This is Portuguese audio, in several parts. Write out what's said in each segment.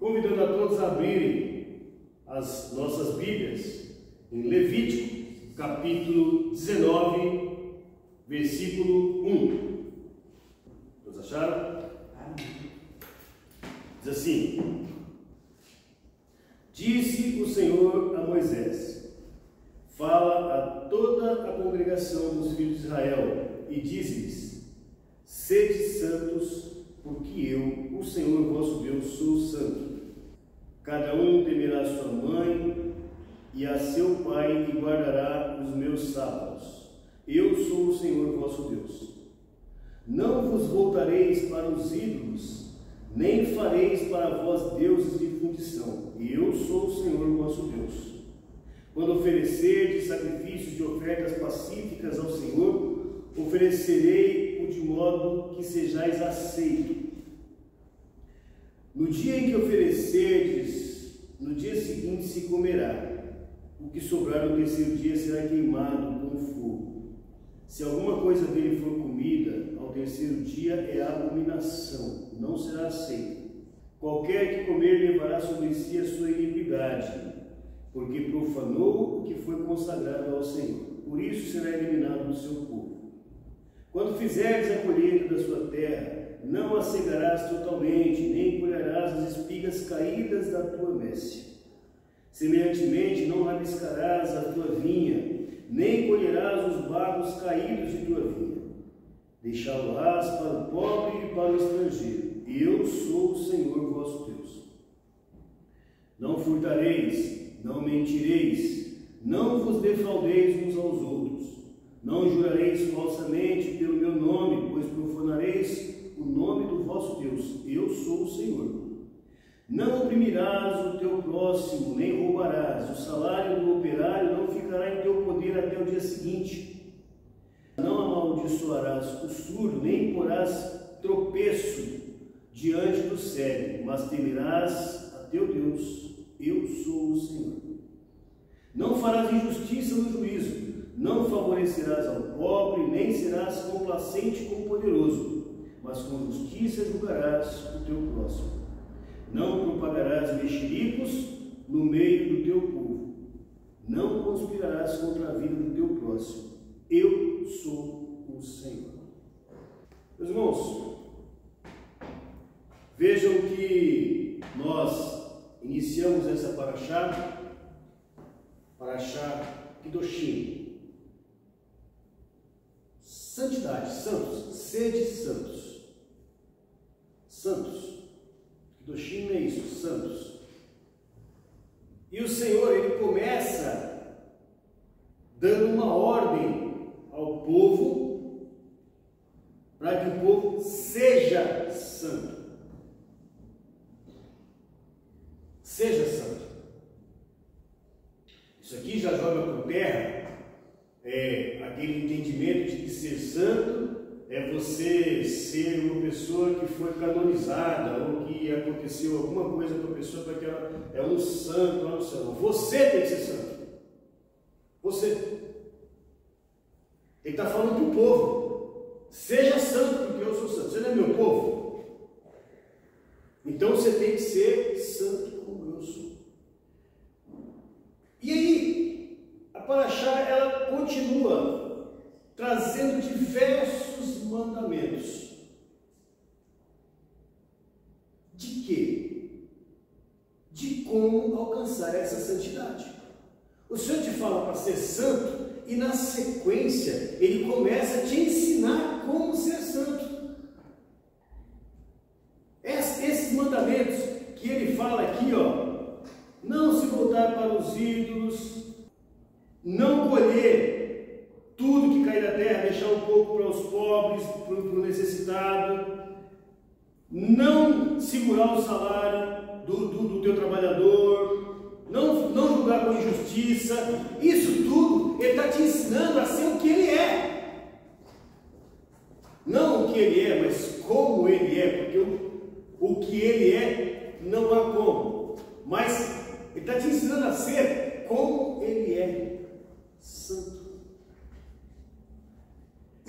convidando a todos a abrirem as nossas Bíblias em Levítico, capítulo 19, versículo 1. Todos acharam? Diz assim: Disse o Senhor a Moisés: Fala a toda a congregação dos filhos de Israel e dize-lhes: Sede santos, porque eu, o Senhor vosso Deus, sou santo. Cada um temerá sua mãe e a seu pai e guardará os meus sábados. Eu sou o Senhor vosso Deus. Não vos voltareis para os ídolos, nem fareis para vós deuses de fundição. Eu sou o Senhor vosso Deus. Quando oferecerdes sacrifícios de ofertas pacíficas ao Senhor, oferecerei-o de modo que sejais aceito. No dia em que oferecerdes, no dia seguinte se comerá. O que sobrar no terceiro dia será queimado com fogo. Se alguma coisa dele for comida, ao terceiro dia é abominação, não será aceito. Qualquer que comer levará sobre si a sua iniquidade, porque profanou o que foi consagrado ao Senhor. Por isso será eliminado do seu povo. Quando fizerdes a colheita da sua terra, não a cegarás totalmente, nem colherás as espigas caídas da tua messe. Semelhantemente, não rabiscarás a tua vinha, nem colherás os bagos caídos de tua vinha. Deixá-lo-ás para o pobre e para o estrangeiro. Eu sou o Senhor vosso Deus. Não furtareis, não mentireis, não vos defraudeis uns aos outros. Não jurareis falsamente pelo meu nome, pois profanareis o nome do vosso Deus. Eu sou o Senhor. Não oprimirás o teu próximo, nem roubarás. O salário do operário não ficará em teu poder até o dia seguinte. Não amaldiçoarás o surdo, nem porás tropeço diante do cego, mas temerás a teu Deus. Eu sou o Senhor. Não farás injustiça no juízo, não favorecerás ao pobre, nem serás complacente com o poderoso, mas com justiça julgarás o teu próximo. Não propagarás mexericos no meio do teu povo. Não conspirarás contra a vida do teu próximo. Eu sou o Senhor. Meus irmãos, vejam que nós iniciamos essa Parashá Kedoshim. Santidade, santos, sede santos. Santos. Kedoshim é isso, santos. E o Senhor, ele começa dando uma ordem ao povo para que o povo seja santo. Seja santo. Isso aqui já joga por terra aquele entendimento de que ser santo é você ser uma pessoa que foi canonizada ou que aconteceu alguma coisa com a pessoa para que ela é um santo lá no céu. Você tem que ser santo. Você. Ele está falando para o povo. Seja santo porque eu sou santo. Você não é meu povo? Então você tem que ser santo como eu sou. E aí, a Parashá, ela continua trazendo diversos mandamentos. De quê? De como alcançar essa santidade. O Senhor te fala para ser santo e na sequência Ele começa a te ensinar como ser santo. Esses mandamentos que Ele fala aqui, não se voltar para os ídolos, não colher tudo que cai da terra, deixar um pouco para os pobres, para o necessitado, não segurar o salário do teu trabalhador, não julgar com injustiça. Isso tudo Ele está te ensinando a ser o que Ele é. Não o que Ele é, mas como Ele é, porque o que Ele é não há como. Mas Ele está te ensinando a ser como Ele é, santo.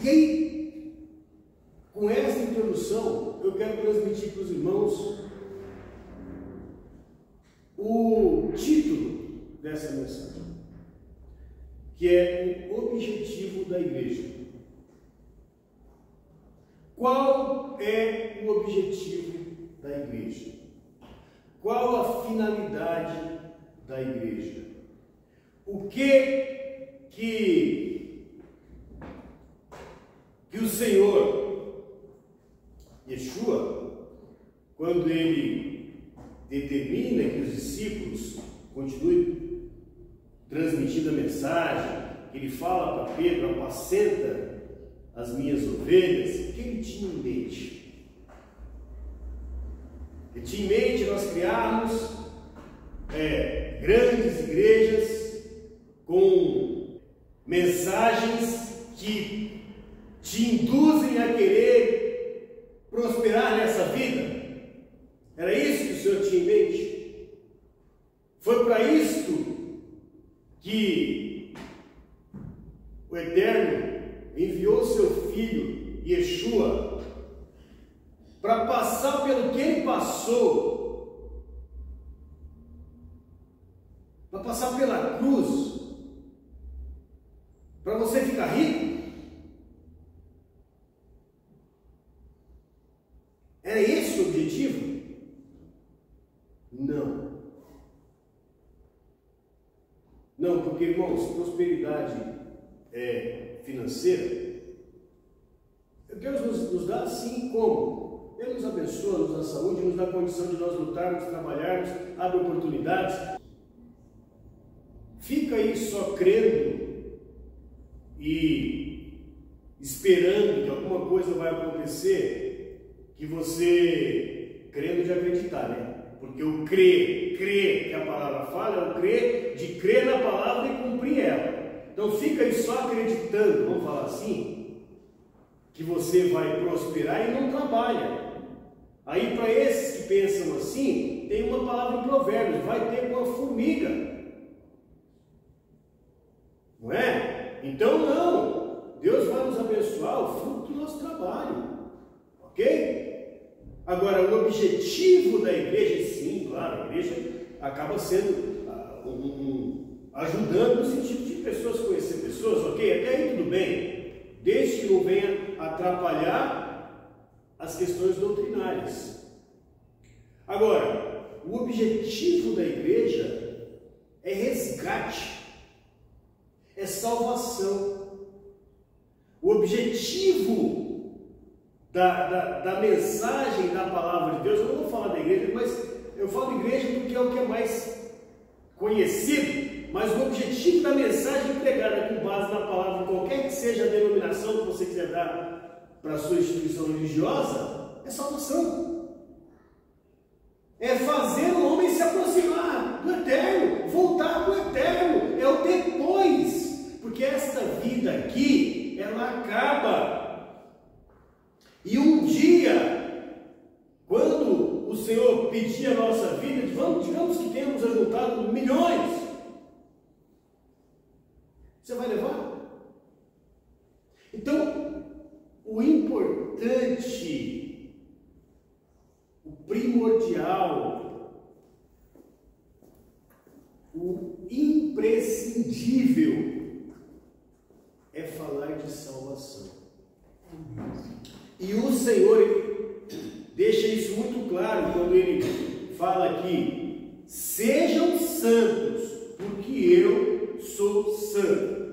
E aí, com essa introdução, eu quero transmitir para os irmãos o título dessa mensagem, que é o objetivo da igreja. Qual é o objetivo da igreja? Qual a finalidade da igreja? O que o Senhor, Yeshua, quando ele determina que os discípulos continuem transmitindo a mensagem, ele fala para Pedro: apacenta as minhas ovelhas, o que ele tinha em mente? Ele tinha em mente nós criarmos grandes igrejas com mensagens que te induzem a querer prosperar nessa vida? Era isso que o Senhor tinha em mente? Foi para isto que o Eterno enviou seu Filho, Yeshua, para passar pelo que ele passou, para passar pela cruz, para você ficar rico? Era esse o objetivo? Não, porque, irmãos, prosperidade financeira, Deus nos dá assim como? Ele nos abençoa, nos dá saúde, nos dá condição de nós lutarmos, trabalharmos, abre oportunidades. Fica aí só crendo e esperando que alguma coisa vai acontecer, que você, crendo de acreditar, né? Porque o crer que a palavra fala, é o crer de crer na palavra e cumprir ela. Então fica aí só acreditando, vamos falar assim, que você vai prosperar e não trabalha. Aí para esses que pensam assim, tem uma palavra em Provérbios: vai ter uma formiga. Não é? Então não, Deus vai nos abençoar o fruto do nosso trabalho. Ok? Agora, o objetivo da igreja, sim, claro, a igreja acaba sendo ajudando no sentido de pessoas conhecer pessoas, ok? Até aí tudo bem, desde que não venha atrapalhar as questões doutrinárias. Agora, o objetivo da igreja é resgate, é salvação. O objetivo da mensagem da palavra de Deus, eu não vou falar da igreja, mas eu falo de igreja porque é o que é mais conhecido, mas o objetivo da mensagem pregada com base na palavra, qualquer que seja a denominação que você quiser dar para a sua instituição religiosa, é salvação. É fazer o homem se aproximar do Eterno, voltar para o Eterno, é o depois, porque esta vida aqui, ela acaba. E um dia, quando o Senhor pedir a nossa vida, digamos que temos ajuntado milhões, você vai levar? Então, o importante, o primordial, o imprescindível é falar de salvação. E o Senhor, ele deixa isso muito claro quando ele fala aqui: sejam santos, porque eu sou santo.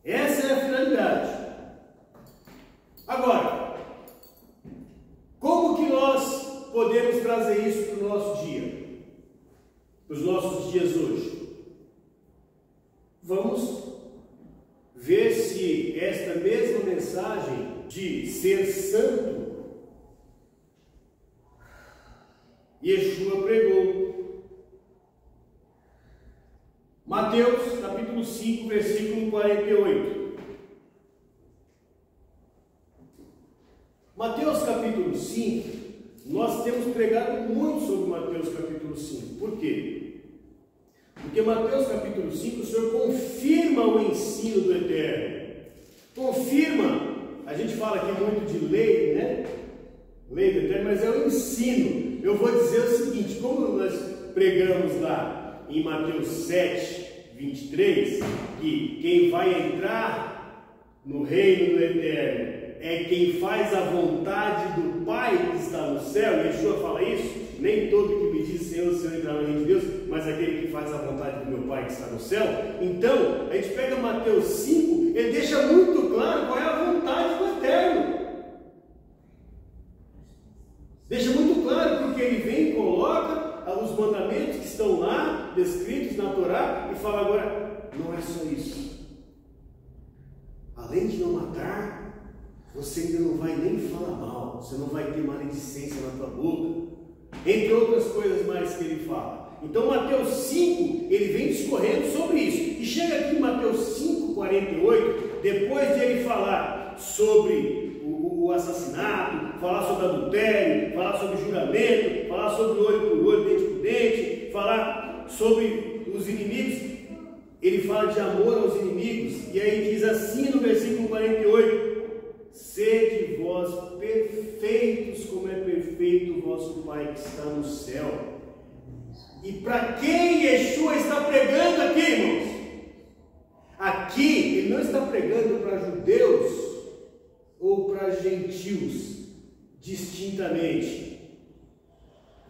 Essa é a finalidade. Agora, como que nós podemos trazer isso para o nosso dia? Para os nossos dias hoje? Vamos ver se esta mesma mensagem de ser santo, Yeshua pregou. Mateus capítulo 5, versículo 48. Mateus capítulo 5, nós temos pregado muito sobre Mateus capítulo 5. Por quê? Porque Mateus capítulo 5, o Senhor confirma o ensino do Eterno. Confirma. A gente fala aqui muito de lei, né? Lei do Eterno, mas é o ensino. Eu vou dizer o seguinte: como nós pregamos lá em Mateus 7, 23, que quem vai entrar no reino do Eterno é quem faz a vontade do Pai que está no céu. Yeshua fala isso: nem todo que me diz Senhor, Senhor entrará no reino de Deus, mas aquele que faz a vontade do meu Pai que está no céu. Então, a gente pega Mateus 5, ele deixa muito claro qual é a vontade do Eterno. Deixa muito claro, porque ele vem e coloca os mandamentos que estão lá, descritos na Torá, e fala agora: não é só isso. Além de não matar, você ainda não vai nem falar mal, você não vai ter maledicência na tua boca, entre outras coisas mais que ele fala. Então Mateus 5, ele vem discorrendo sobre isso, e chega aqui em Mateus 5, 48, depois de ele falar sobre o assassinato, falar sobre adultério, falar sobre juramento, falar sobre olho por olho, dente por dente, falar sobre os inimigos, ele fala de amor aos inimigos, e aí diz assim no versículo 48: sede vós perfeitos, como é perfeito o vosso Pai que está no céu. E para quem Yeshua está pregando aqui, irmãos? Aqui ele não está pregando para judeus ou para gentios distintamente. Ele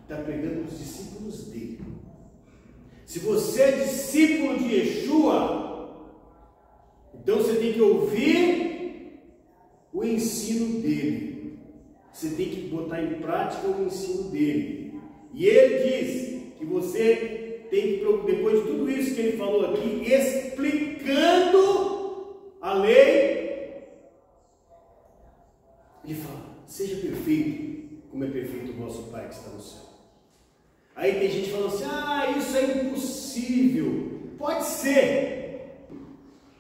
está pregando para os discípulos dele. Se você é discípulo de Yeshua, então você tem que ouvir o ensino dele. Você tem que botar em prática o ensino dele. E ele diz que você tem que, depois de tudo isso que ele falou aqui, explicando a lei, ele fala: seja perfeito, como é perfeito o vosso Pai que está no céu. Aí tem gente falando assim: isso é impossível. Pode ser.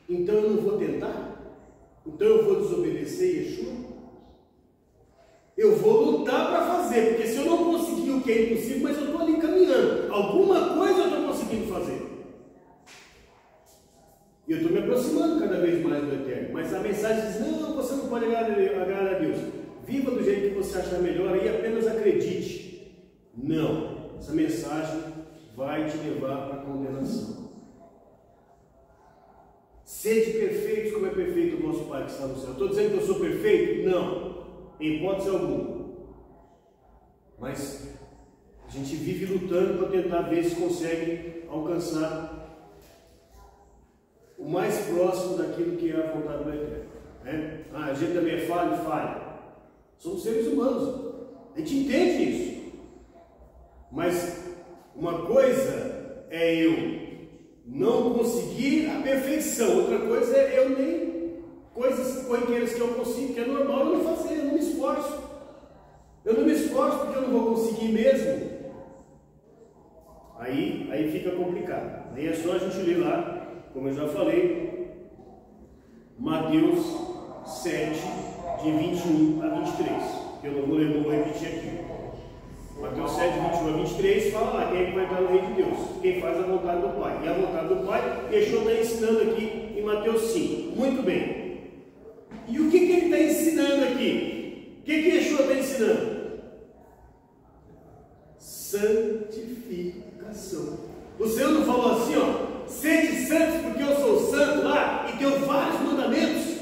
Então eu não vou tentar? Então eu vou desobedecer Yeshua? Eu vou lutar para fazer, porque se eu não conseguir o que é impossível, mas eu estou ali caminhando, alguma coisa eu estou conseguindo fazer. E eu estou me aproximando cada vez mais do Eterno. Mas a mensagem diz: não, você não pode agradar a Deus. Viva do jeito que você achar melhor e apenas acredite. Não. Essa mensagem vai te levar para a condenação. Sede perfeitos, como é perfeito o vosso Pai que está no céu. Estou dizendo que eu sou perfeito? Não, em hipótese alguma. Mas a gente vive lutando para tentar ver se consegue alcançar o mais próximo daquilo que é a vontade do Eterno. Né? A gente também é falha. Somos seres humanos. A gente entende isso. Mas uma coisa é eu não conseguir a perfeição, outra coisa é eu nem coisas corriqueiras que eu consigo, que é normal eu não fazer, eu não me esforço. Eu não me esforço porque eu não vou conseguir mesmo. Aí fica complicado. Aí é só a gente ler lá, como eu já falei, Mateus 7, de 21 a 23, que eu não vou repetir aqui. Mateus 7, 21 a 23, fala lá quem é que vai entrar no reino de Deus, quem faz a vontade do Pai. E a vontade do Pai, Yeshua está ensinando aqui em Mateus 5. Muito bem. E o que ele está ensinando aqui? O que Yeshua está ensinando? Santificação. O Senhor não falou assim, sede santos porque eu sou santo lá, e deu vários mandamentos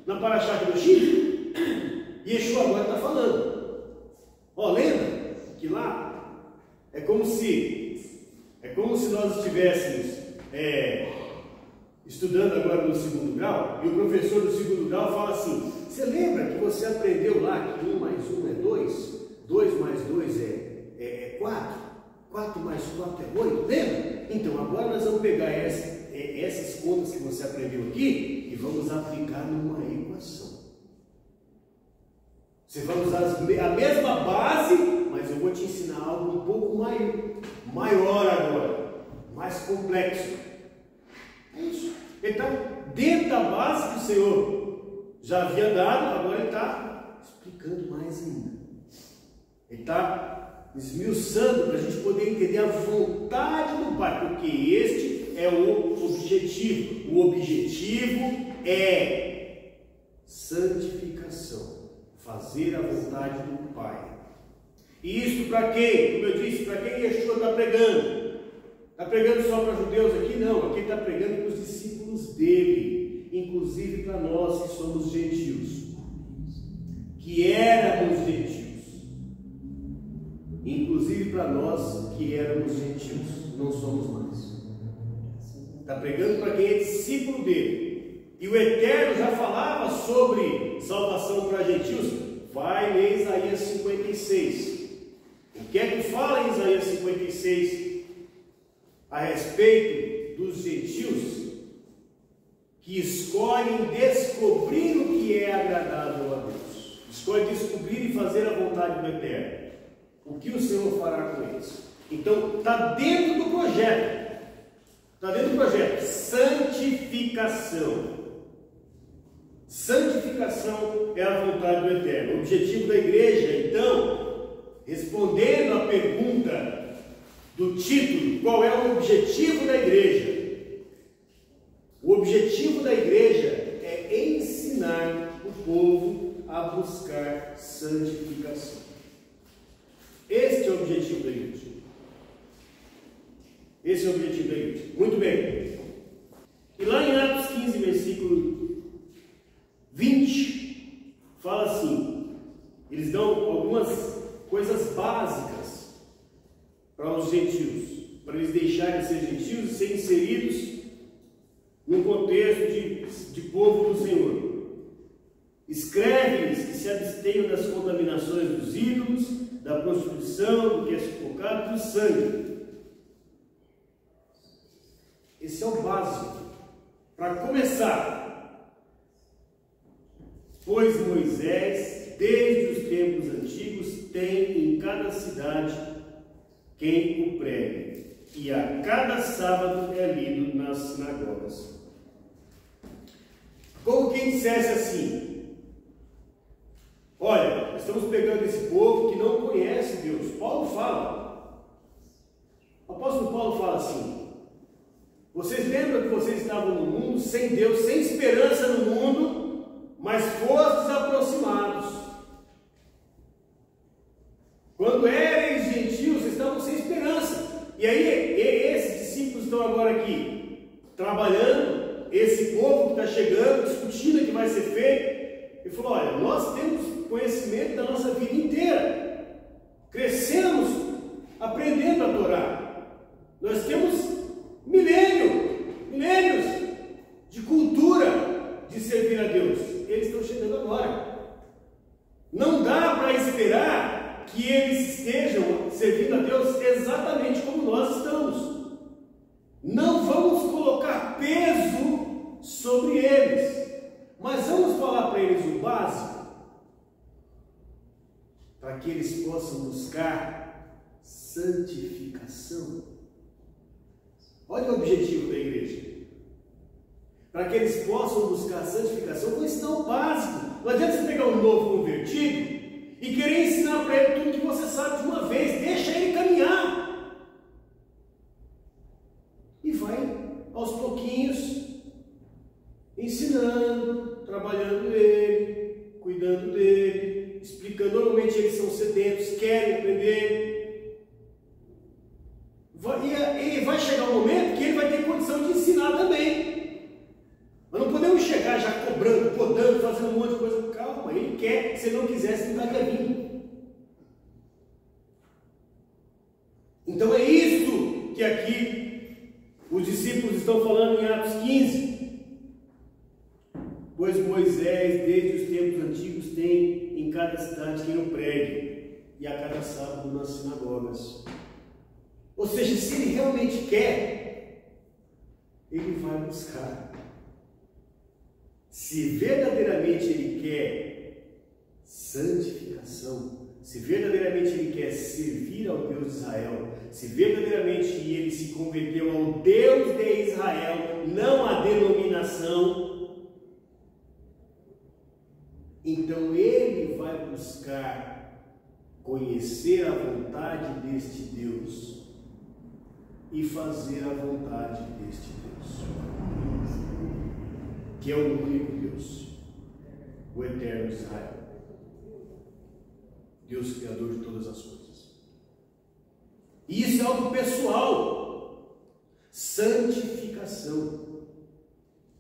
na Parashá do Chico? E Yeshua agora está falando. Lembra que lá é como se nós estivéssemos estudando agora no segundo grau, e o professor do segundo grau fala assim: você lembra que você aprendeu lá que 1 mais 1 é 2, 2 mais 2 é 4, 4 mais 4 é 8, lembra? Então agora nós vamos pegar essas contas que você aprendeu aqui e vamos aplicar numa equação. Você vai usar a mesma base, mas eu vou te ensinar algo um pouco maior agora, mais complexo. É isso. Ele está dentro da base que o Senhor já havia dado, agora ele está explicando mais ainda. Ele está esmiuçando para a gente poder entender a vontade do Pai, porque este é o objetivo. O objetivo é santificação. Fazer a vontade do Pai. E isso para quem? Como eu disse, para quem Yeshua está pregando? pregando só para judeus aqui? Não, aqui ele está pregando para os discípulos dele, inclusive para nós que somos gentios, que éramos gentios, inclusive para nós que éramos gentios, não somos mais. Está pregando para quem é discípulo dele. E o Eterno já falava sobre salvação para gentios. Vai ler Isaías 56. O que é que fala em Isaías 56 a respeito dos gentios que escolhem descobrir o que é agradável a Deus? Escolhem descobrir e fazer a vontade do Eterno. O que o Senhor fará com eles? Então, está dentro do projeto. Está dentro do projeto. Santificação. Santificação é a vontade do Eterno. O objetivo da igreja, então, respondendo à pergunta do título, qual é o objetivo da igreja? O objetivo da igreja é ensinar o povo a buscar santificação. Este é o objetivo da igreja. Esse é o objetivo da igreja. Muito bem. E lá em Atos 15, versículo 20, fala assim, eles dão algumas coisas básicas para os gentios, para eles deixarem de ser gentios e serem inseridos num contexto de povo do Senhor. Escreve-lhes que se abstenham das contaminações dos ídolos, da prostituição, do que é sufocado, do sangue. Esse é o básico. Para começar, pois Moisés, desde os tempos antigos, tem em cada cidade quem o pregue, e a cada sábado é lido nas sinagogas. Como quem dissesse assim: olha, estamos pegando esse povo que não conhece Deus. Paulo fala, o apóstolo Paulo fala assim: vocês lembram que vocês estavam no mundo sem Deus, sem esperança no mundo, mas fostes aproximados. Quando eram gentios, vocês estavam sem esperança. E aí, esses discípulos estão agora aqui, trabalhando, esse povo que está chegando, discutindo o que vai ser feito. Ele falou: olha, nós temos conhecimento da nossa vida inteira. Crescemos aprendendo a Torá. Nós temos milênios de cultura de servir a Deus. Eles estão chegando agora. Não dá para esperar que eles estejam servindo a Deus exatamente como nós estamos. Não vamos colocar peso sobre eles, mas vamos falar para eles o básico, para que eles possam buscar santificação. Olha o objetivo da igreja. Para que eles possam buscar santificação, vou ensinar o básico. Não adianta você pegar um novo convertido e querer ensinar para ele tudo que você sabe de uma vez. Deixa ele caminhar. E vai, aos pouquinhos, ensinando, trabalhando ele, cuidando dele, explicando. Normalmente eles são sedentos, querem aprender. E vai chegar um momento que ele vai ter condição de ensinar também. Mas não podemos chegar já cobrando, podando, fazendo um monte de coisa. Calma, ele quer. Se ele não quisesse, não estaria vindo. Então é isso que aqui os discípulos estão falando em Atos 15. Pois Moisés, desde os tempos antigos, tem em cada cidade quem o pregue, e a cada sábado nas sinagogas. Ou seja, se ele realmente quer, ele vai buscar. Se verdadeiramente ele quer santificação, se verdadeiramente ele quer servir ao Deus de Israel, se verdadeiramente ele se converteu ao Deus de Israel, não à denominação, então ele vai buscar conhecer a vontade deste Deus e fazer a vontade deste Deus, que é o único Deus, o eterno Israel, Deus criador de todas as coisas. E isso é algo pessoal. Santificação.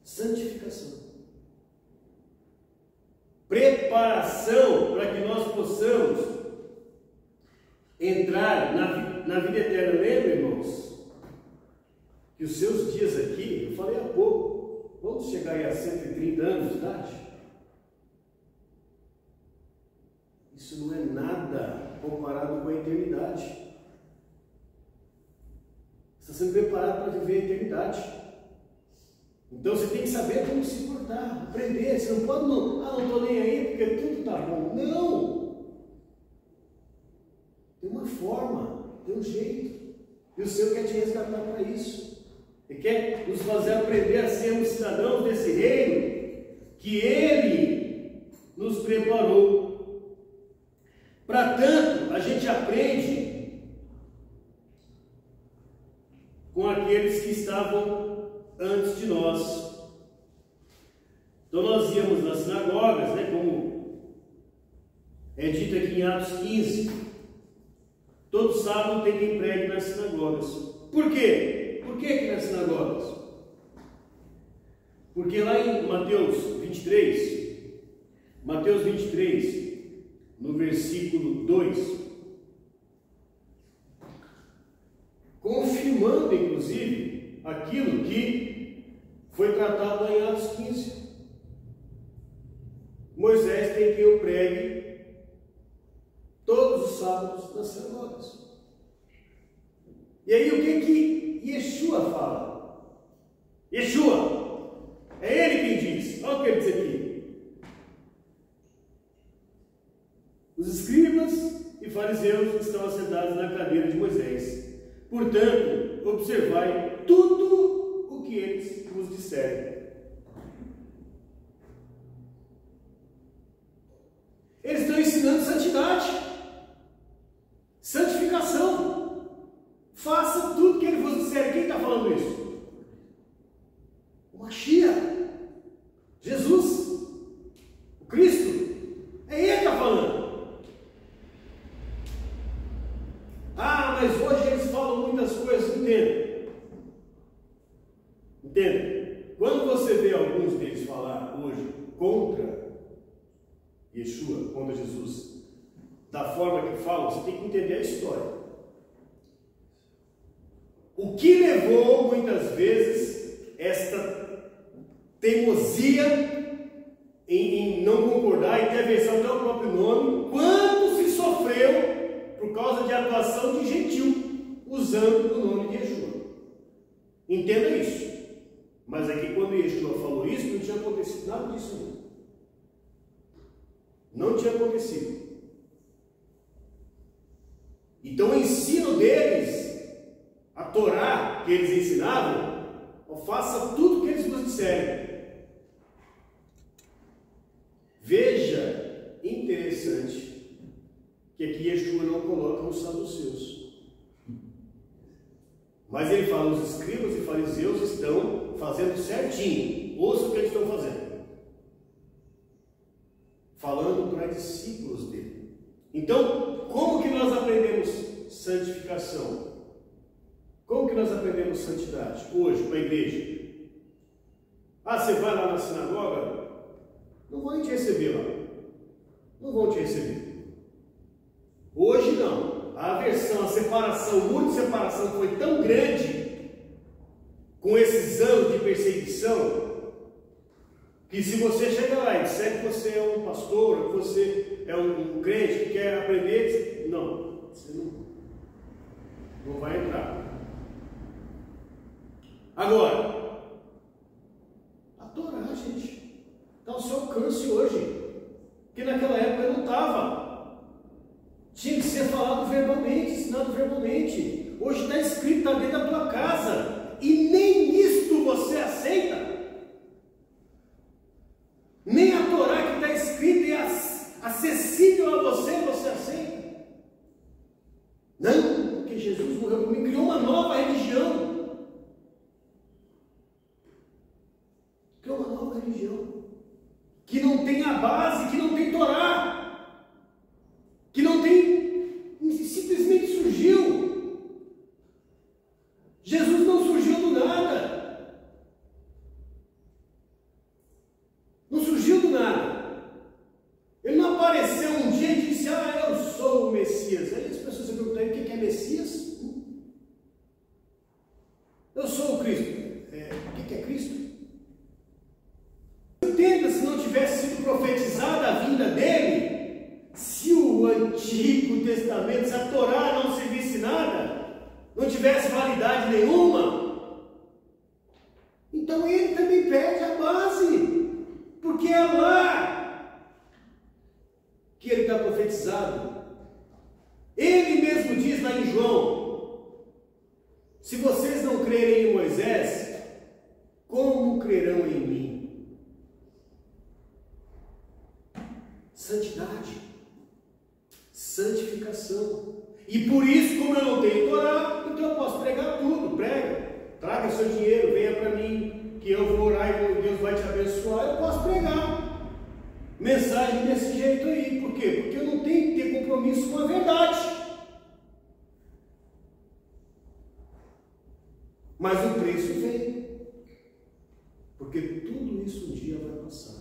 Santificação. Preparação para que nós possamos entrar na vida eterna. Lembra, irmãos, que os seus dias aqui, eu falei há pouco, vamos chegar aí a 130 anos de idade? Isso não é nada comparado com a eternidade. Você está sendo preparado para viver a eternidade. Então você tem que saber como se portar, aprender. Você não pode, não estou nem aí porque tudo está bom. Não! Tem uma forma, tem um jeito. E o Senhor quer te resgatar para isso. Ele quer nos fazer aprender a sermos cidadãos desse reino que Ele nos preparou. Para tanto, a gente aprende com aqueles que estavam antes de nós. Então nós íamos nas sinagogas, como é dito aqui em Atos 15, todo sábado tem quem pregue nas sinagogas. Por quê? Por que nas sinagogas? Porque lá em Mateus 23, no versículo 2, confirmando inclusive aquilo que foi tratado lá em Atos 15. Moisés tem que eu pregue todos os sábados nas sinagogas. E aí o que Yeshua fala? Yeshua, é ele quem diz. Olha o que ele diz aqui. Os escribas e fariseus estão assentados na cadeira de Moisés. Portanto, observai tudo o que eles vos disserem. Eles estão ensinando santidade, santificação. Faça tudo o que ele vos disser. Quem está falando isso? O Mashiach, Jesus, o Cristo. É ele que está falando. Ah, mas hoje eles falam muitas coisas. Entenda. Quando você vê alguns deles falar hoje contra Yeshua, contra Jesus, da forma que falam, você tem que entender a história. O que levou muitas vezes esta teimosia em não concordar, em ter aversão até o próprio nome, quanto se sofreu por causa de atuação de gentil, usando o nome de Yeshua. Entenda isso. Mas aqui quando Yeshua falou isso, não tinha acontecido nada disso. Não tinha acontecido. Então o ensino deles, a Torá que eles ensinavam, faça tudo o que eles vos disserem. Veja, interessante, que aqui Yeshua não coloca os saduceus. Mas ele fala, os escribas e fariseus estão fazendo certinho. Ouça o que eles estão fazendo. Falando para discípulos dele. Então, como que nós aprendemos santificação? Como que nós aprendemos santidade hoje para a igreja? Ah, você vai lá na sinagoga? Não vão te receber lá. Não vão te receber. Hoje não. A aversão, a separação, muita separação foi tão grande com esses anos de perseguição, que se você chega lá e disser que você é um pastor, que você é um crente que quer aprender, não, você não vai entrar. Agora, a Torá, gente, está ao seu alcance hoje, que naquela época não estava. Tinha que ser falado verbalmente, ensinado verbalmente. Hoje está escrito, está dentro da tua casa, e nem isto você aceita. Nem a Torá que está escrita e acessível a você aceita. Não, porque Jesus morreu por mim, criou uma nova religião. não tivesse validade nenhuma, então ele também perde a base, porque é lá que ele está profetizado. Ele mesmo diz lá em João: se vocês não crerem em Moisés, como crerão em mim? Santidade, santificação. E por isso, como eu não tenho Torá, então eu posso pregar tudo. Prega, traga seu dinheiro, venha para mim, que eu vou orar e Deus vai te abençoar. Eu posso pregar mensagem desse jeito aí. Por quê? Porque eu não tenho que ter compromisso com a verdade. Mas o preço vem, porque tudo isso um dia vai passar.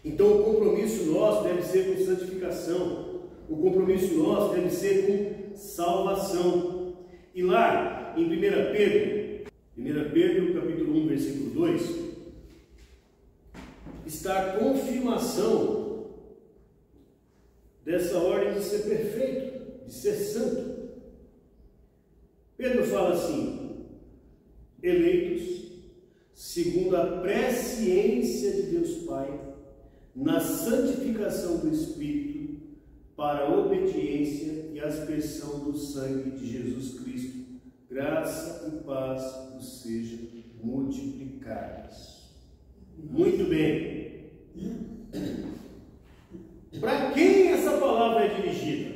Então o compromisso nosso deve ser com santificação, o compromisso nosso deve ser com salvação. E lá em 1 Pedro capítulo 1, versículo 2, está a confirmação dessa ordem de ser perfeito, de ser santo. Pedro fala assim: eleitos segundo a presciência de Deus Pai, na santificação do Espírito, para a obediência e aspersão do sangue de Jesus Cristo, graça e paz vos sejam multiplicadas. Muito bem. Para quem essa palavra é dirigida?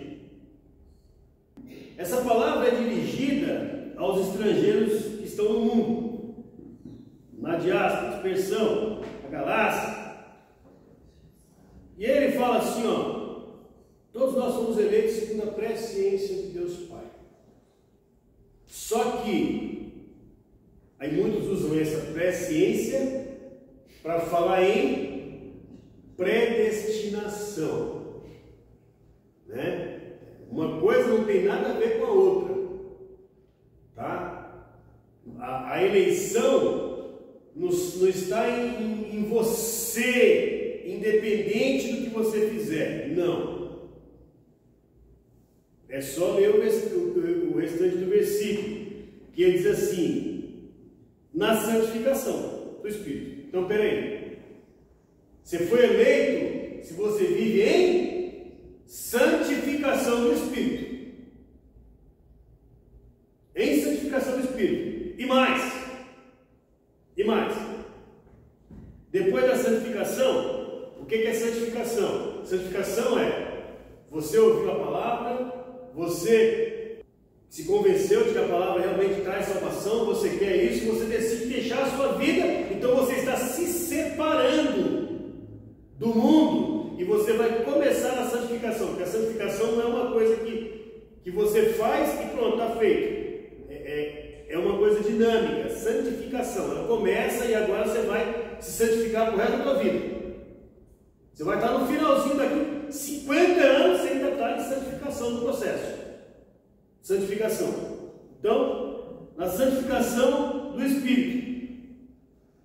Essa palavra é dirigida aos estrangeiros que estão no mundo, na diáspora, dispersão, na Galácia. E ele fala assim, ó: todos nós somos eleitos segundo a presciência de Deus Pai. Só que aí muitos usam essa presciência para falar em predestinação, né? Uma coisa não tem nada a ver com a outra, tá? A eleição não está em você, independente do que você fizer. Não. É só ler o restante do versículo, que ele diz assim: na santificação do Espírito. Então, peraí. Você foi eleito se você vive em santificação do Espírito. Em santificação do Espírito. E mais. Depois da santificação, o que é santificação? Santificação é: você ouviu a palavra, você se convenceu de que a palavra realmente traz salvação, você quer isso, você decide deixar a sua vida, então você está se separando do mundo. E você vai começar a santificação, porque a santificação não é uma coisa que você faz e pronto, está feito. É uma coisa dinâmica. Santificação, ela começa e agora você vai se santificar pro resto da tua vida. Você vai estar no finalzinho daqui 50 anos, você ainda está em santificação no processo. Santificação. Então, na santificação do Espírito.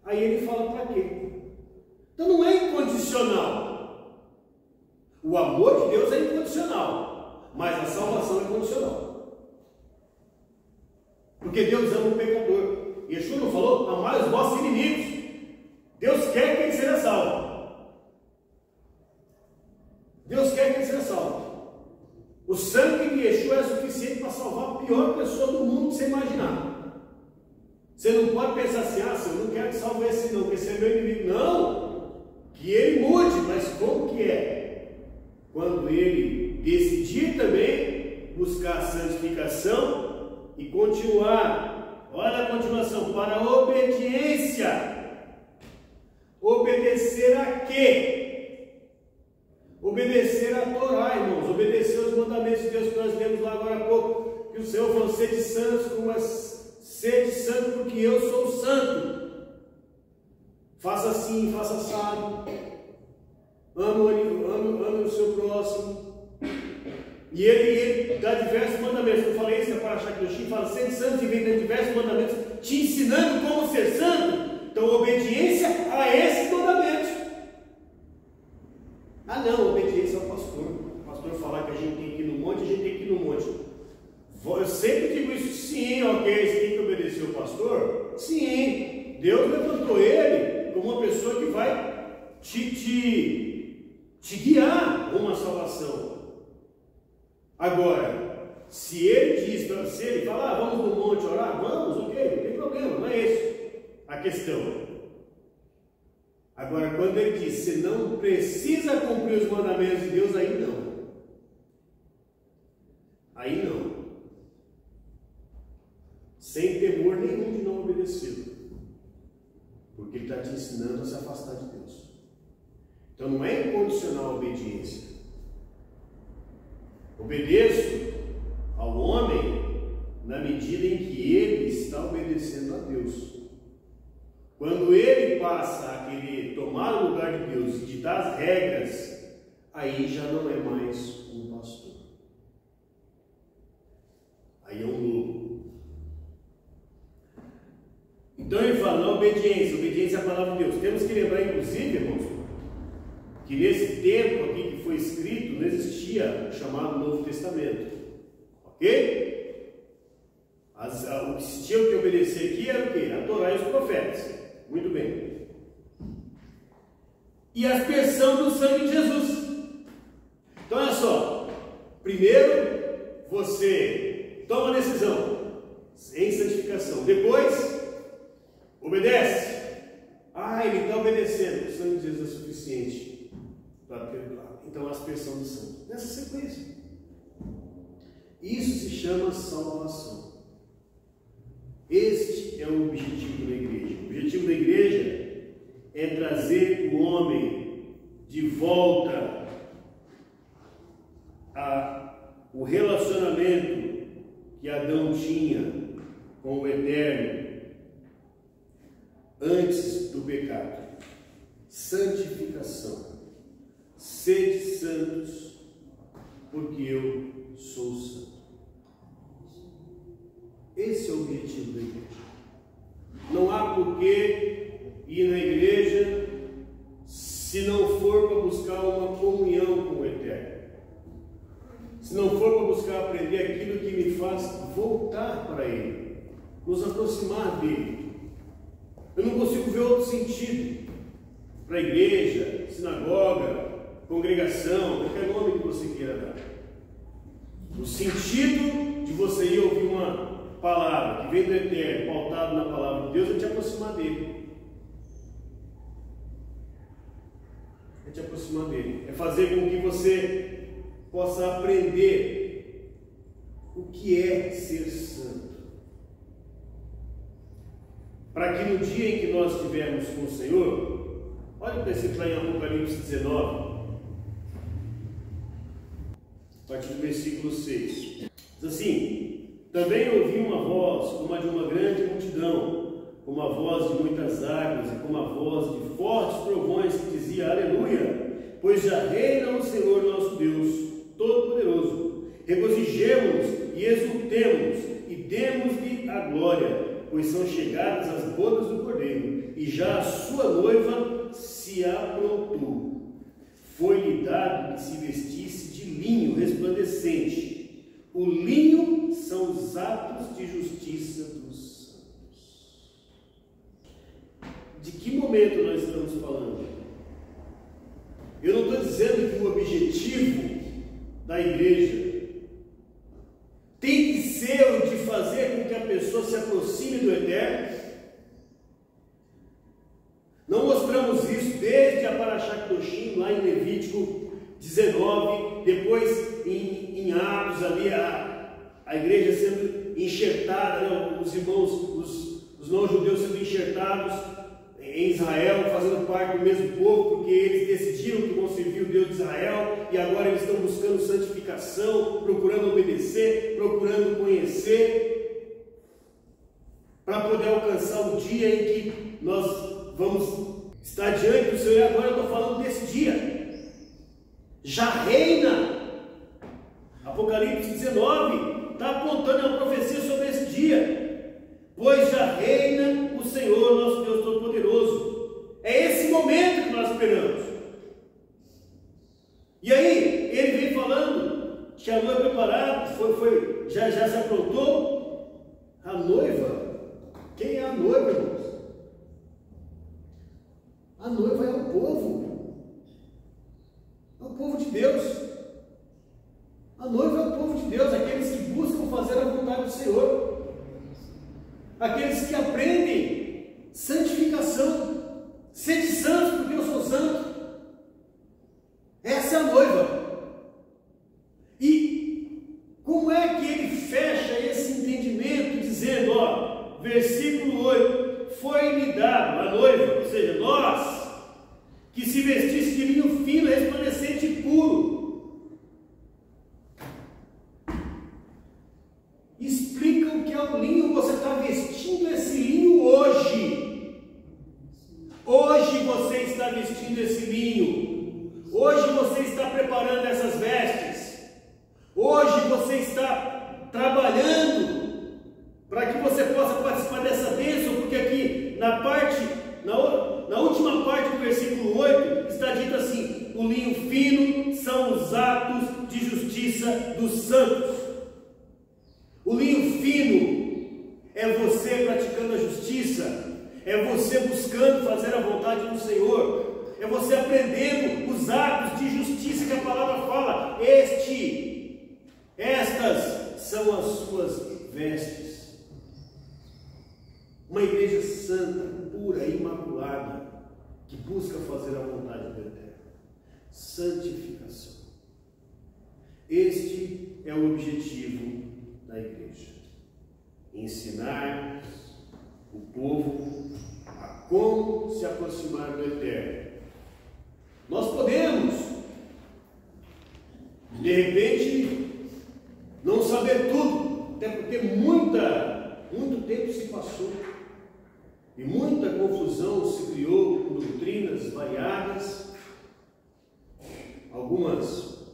Aí ele fala para quê? Então não é incondicional. O amor de Deus é incondicional, mas a salvação é condicional. Porque Deus ama o pecador. Yeshua não falou: amai os vossos inimigos. Deus quer que ele seja salvo. Deus quer que ele seja salvo. O sangue de Yeshua é suficiente para salvar a pior pessoa do mundo que você imaginar. Você não pode pensar assim: ah, eu não quero que salve esse não, porque esse é meu inimigo. Não! Que ele mude, mas como que é? Quando ele decidir também buscar a santificação e continuar. Olha a continuação: para a obediência. Obedecer a quê? Obedecer a Torá, irmãos. Obedecer aos mandamentos de Deus que nós lemos lá agora há pouco. Que o Senhor falou: sede santos, sede santo, porque eu sou santo. Faça assim, faça assado. Ame o seu próximo. E ele dá diversos mandamentos. Eu falei isso, é para achar que o Chico fala: sede santo, e vem dando diversos mandamentos, te ensinando como ser santo. Então, obediência a esses mandamentos. Ah, não, obediência ao pastor. O pastor falar que a gente tem que ir no monte, a gente tem que ir no monte. Eu sempre digo isso, sim, ok, você tem que obedecer o pastor? Sim, Deus levantou ele como uma pessoa que vai te guiar rumo à salvação. Agora, se ele diz para você, ele fala, vamos no monte orar, vamos, ok, não tem problema, não é isso a questão. Agora, quando ele diz, você não precisa cumprir os mandamentos de Deus, aí não. Aí não. Sem temor nenhum de não obedecê-lo. Porque ele está te ensinando a se afastar de Deus. Então não é incondicional a obediência. Obedeço ao homem na medida em que ele está obedecendo a Deus. Quando ele passa a querer tomar o lugar de Deus e ditar as regras, aí já não é mais um pastor. Aí é um lobo. Então ele fala, na obediência, obediência à palavra de Deus. Temos que lembrar, inclusive, irmãos, que nesse tempo aqui que foi escrito, não existia o chamado Novo Testamento. Ok? O que se tinha que obedecer aqui era o quê? A Torá e os profetas. Muito bem. E a aspersão do sangue de Jesus. Então olha só. Primeiro, você toma a decisão em santificação. Depois, obedece. Ele está obedecendo. O sangue de Jesus é suficiente para perdoar. Então a aspersão do sangue. Nessa sequência. Isso se chama salvação. Este é o objetivo da igreja. O objetivo da igreja é trazer o homem de volta ao relacionamento que Adão tinha com o Eterno antes do pecado. Santificação. Sede santos, porque eu sou santo. Esse é o objetivo da igreja. Não há por que ir na igreja se não for para buscar uma comunhão com o Eterno. Se não for para buscar aprender aquilo que me faz voltar para Ele, nos aproximar dEle. Eu não consigo ver outro sentido para a igreja, sinagoga, congregação, qualquer nome que você queira dar. O sentido de você ir ouvir uma palavra que vem do Eterno, pautado na palavra de Deus, é te aproximar dele. É te aproximar dele. É fazer com que você possa aprender o que é ser santo. Para que no dia em que nós estivermos com o Senhor, olha o versículo lá em Apocalipse 19, a partir do versículo 6. Diz assim: também ouvi uma voz, como a de uma grande multidão, como a voz de muitas águas, e como a voz de fortes trovões, que dizia: Aleluia! Pois já reina o Senhor nosso Deus, Todo-Poderoso. Regozijemo-nos e exultemos, e demos-lhe a glória, pois são chegadas as bodas do Cordeiro, e já a sua noiva se aprontou. Foi-lhe dado que se vestisse de linho resplandecente. O linho são os atos de justiça dos santos. De que momento nós estamos falando? Eu não estou dizendo que o objetivo da igreja tem que ser o de fazer com que a pessoa se aproxime do Eterno. Não mostramos isso desde a Parashá Kedoshim, lá em Levítico 19, depois em Atos, ali a igreja sendo enxertada, né? Os irmãos, os não-judeus sendo enxertados em Israel, fazendo parte do mesmo povo, porque eles decidiram que vão servir o Deus de Israel, e agora eles estão buscando santificação, procurando obedecer, procurando conhecer, para poder alcançar o dia em que nós vamos estar diante do Senhor. E agora eu estou falando desse dia. Já reina. Apocalipse 19 está apontando uma profecia sobre esse dia. Pois já reina o Senhor, nosso Deus Todo-Poderoso. É esse momento que nós esperamos. E aí, ele vem falando que a noiva preparada já se aprontou. levantou a noiva. Quem é a noiva, irmãos? A noiva é o povo. É o povo de Deus. A noiva é o povo de Deus, aqueles que buscam fazer a vontade do Senhor. Aqueles que aprendem santificação. Sede santos, porque eu sou santo. Essa é a noiva. E como é que ele fecha esse entendimento dizendo, ó, versículo 8, foi-lhe dado a noiva, ou seja, nós, que se vestisse de linho fino, resplandecente e puro. Explica o que é o linho. Você está vestindo esse linho hoje. Hoje você está vestindo esse linho. Hoje você está preparando essas vestes. Hoje você está trabalhando para que você possa participar dessa bênção, porque aqui na última parte do versículo 8 está dito assim: o linho fino são os atos de justiça dos santos. O linho fino é você praticando a justiça, é você buscando fazer a vontade do Senhor, é você aprendendo os atos de justiça que a palavra fala. Estas são as suas vestes. Uma igreja santa, pura, imaculada, que busca fazer a vontade do Eterno. Santificação. Este é o objetivo da igreja. Ensinar o povo a como se aproximar do Eterno. Nós podemos, de repente, não saber tudo, até porque muito tempo se passou e muita confusão se criou com doutrinas variadas, algumas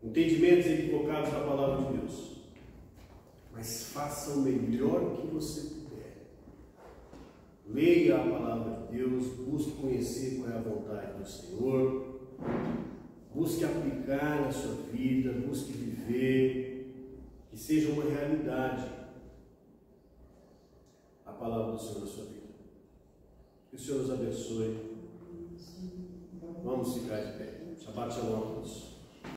entendimentos equivocados da palavra de Deus. Mas faça o melhor que você puder. Leia a palavra de Deus, busque conhecer qual é a vontade do Senhor, busque aplicar na sua vida, busque viver, que seja uma realidade a palavra do Senhor na sua vida. Que o Senhor nos abençoe. Vamos ficar de pé. Shabbat shalom a todos.